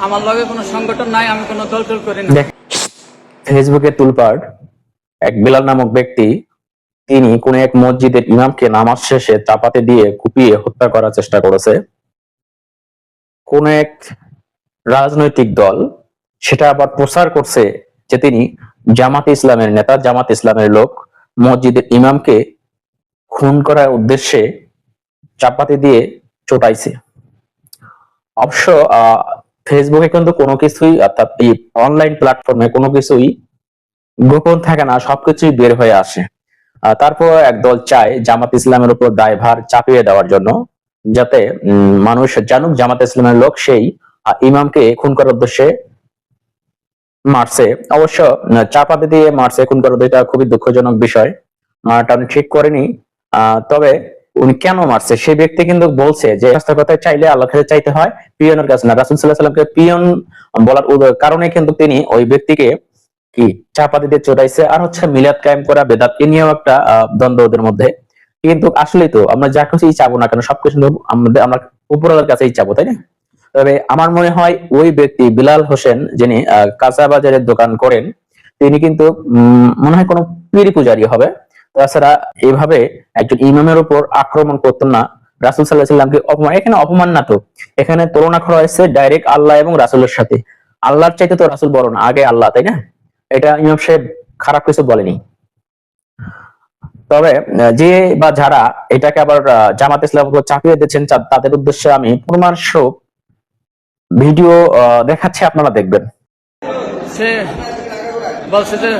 আমার লগে কোনো সংগঠন নাই, আমি কোনো দল টল করি না। ফেসবুকে তুলপাড় এক বিলাল নামক ব্যক্তি, তিনি কোন এক মসজিদের ইমামকে নামাজ শেষে চাপাতি দিয়ে কুপিয়ে হত্যা করার চেষ্টা করেছে। কোন এক রাজনৈতিক দল সেটা আবার প্রচার করছে যে তিনি জামাত ইসলামের নেতা, জামাত ইসলামের লোক, মসজিদের ইমামকে খুন করার উদ্দেশ্যে চাপাতি দিয়ে চোটাইছে। অবশ্য ফেসবুকে কিন্তু কোনো কিছুই, অর্থাৎ এই অনলাইন প্ল্যাটফর্মে কোনো কিছুই গোপন থাকে না, সবকিছুই বের হয়ে আসে। তারপর একদল চায় জামাত ইসলামের উপর দায়ভার চাপিয়ে দেওয়ার জন্য, যাতে মানুষ জানুক জামাত ইসলামের লোক সেই ইমামকে খুন করার উদ্দেশ্যে মারছে। অবশ্য চাপাতি দিয়ে মারছে, খুন করার এটা খুবই দুঃখজনক বিষয়, এটা উনি ঠিক করেনি। তবে উনি কেন মারছে সেই ব্যক্তি কিন্তু বলছে যে রাস্তার কথায় চাইলে আল্লাহর কাছে চাইতে হয়, পিয়নের কাছে না। রাসূল সাল্লাল্লাহু আলাইহি ওয়াসাল্লামকে পিয়ন বলার কারণে কিন্তু তিনি ওই ব্যক্তিকে কি চাপাতি দিয়ে চোটাইছে। আর হচ্ছে মিলাদ কায়েম করা বেদাত, এ নিয়েও একটা দ্বন্দ্ব ওদের মধ্যে। কিন্তু আসলেই তো আমরা যা কিছুই চাবো না কেন, সবকিছু আমরা উপরওয়ালার কাছেই চাবো, তাই না? তবে আমার মনে হয় ওই ব্যক্তি বিলাল হোসেন, যিনি কাঁচা বাজারের দোকান করেন, তিনি কিন্তু মনে হয় কোনো পীর পূজারি হবে। তাছাড়া এভাবে একজন ইমামের উপর আক্রমণ করতেন না। রাসূল সাল্লাল্লাহু আলাইহি ওয়াসাল্লামকে অপমান, এখানে অপমান না তো, এখানে তুলনা করা হয়েছে ডাইরেক্ট আল্লাহ এবং রাসূলের সাথে। আল্লাহর চাইতে তো রাসূল বড় না, আগে আল্লাহ, তাই না? এটা ইমাম সাহেব খারাপ কিছু বলেনি। তবে যে বা যারা এটাকে আবার জামাত ইসলাম উপর চাপিয়ে দিচ্ছেন, তাদের উদ্দেশ্যে আমি প্রমাণস্বরূপ ভিডিও দেখাচ্ছি, আপনারা দেখবেন। সে বলছে যে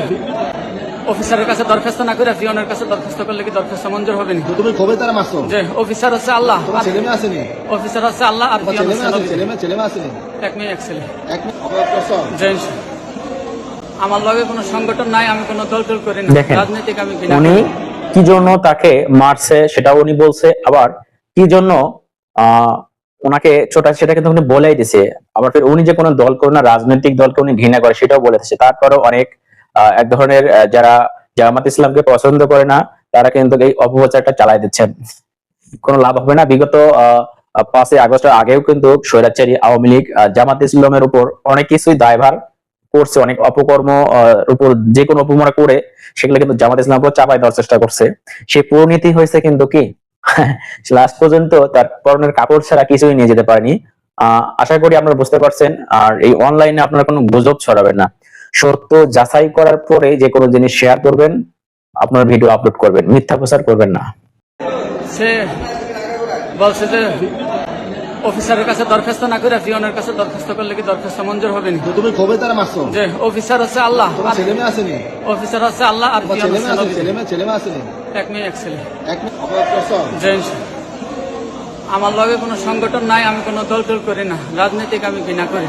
অফিসারের কাছে দরখাস্ত না করে পিয়নের কাছে দরখাস্ত করলে কি দরখাস্ত মঞ্জুর হবে না? তুমি কবে তারা মারছো? যে অফিসার হচ্ছে আল্লাহ, তোমার ছেলে মেয়ে আসেনি? অফিসার হচ্ছে আল্লাহ আর পিয়ন হচ্ছে নবী। ছেলে মেয়ে আসেনি? এক মেয়ে এক ছেলে। যে আমার লগে কোনো সংগঠন নাই, আমি কোনো দল টল করি না, দেখেন, রাজনৈতিক আমি ঘৃণা উনি করি। কি জন্য তাকে মারছে সেটা উনি বলছে, আবার কি জন্য ওনাকে চোটাচ্ছে সেটা কিন্তু উনি বলেই দিছে। আবার ফের উনি যে কোনো দল করে না, রাজনৈতিক দলকে উনি ঘৃণা করে সেটাও বলে দিচ্ছে। তারপরেও অনেক এক ধরনের যারা জামাত ইসলামকে পছন্দ করে না, তারা কিন্তু এই অপপ্রচারটা চালাই দিচ্ছেন। কোনো লাভ হবে না। বিগত 5ই আগস্টের আগেও কিন্তু স্বৈরাচারী আওয়ামী লীগ জামাত ইসলামের উপর অনেক কিছুই দায়ভার করছে, অনেক অপকর্ম উপর যে কোনো অপকর্ম করে সেগুলো কিন্তু জামাত ইসলামের উপর চাপাই দেওয়ার চেষ্টা করছে। সেই পরিণতি হয়েছে কিন্তু কি লাস্ট পর্যন্ত তার পরনের কাপড় ছাড়া কিছুই নিয়ে যেতে পারেনি। আশা করি আপনারা বুঝতে পারছেন। আর এই অনলাইনে আপনারা কোনো গুজব ছড়াবেন না, সত্য যাচাই করার পরে যে কোনো জিনিস শেয়ার করবেন, আপনার ভিডিও আপলোড করবেন, মিথ্যা প্রচার করবেন না। সে বলছে যে অফিসারের কাছে দরখাস্ত না করে পিয়নের কাছে দরখাস্ত করলে কি দরখাস্ত মঞ্জুর হবে না? তুমি কবে তারা মারছো? যে অফিসার হচ্ছে আল্লাহ, তোমার ছেলে মেয়ে আসেনি? অফিসার হচ্ছে আল্লাহ আর পিয়ন হচ্ছে নবী। ছেলে মেয়ে আসেনি? এক মেয়ে এক ছেলে। যে আমার লগে কোনো সংগঠন নাই, আমি কোনো দল টল করি না, রাজনৈতিক আমি ঘৃণা করি।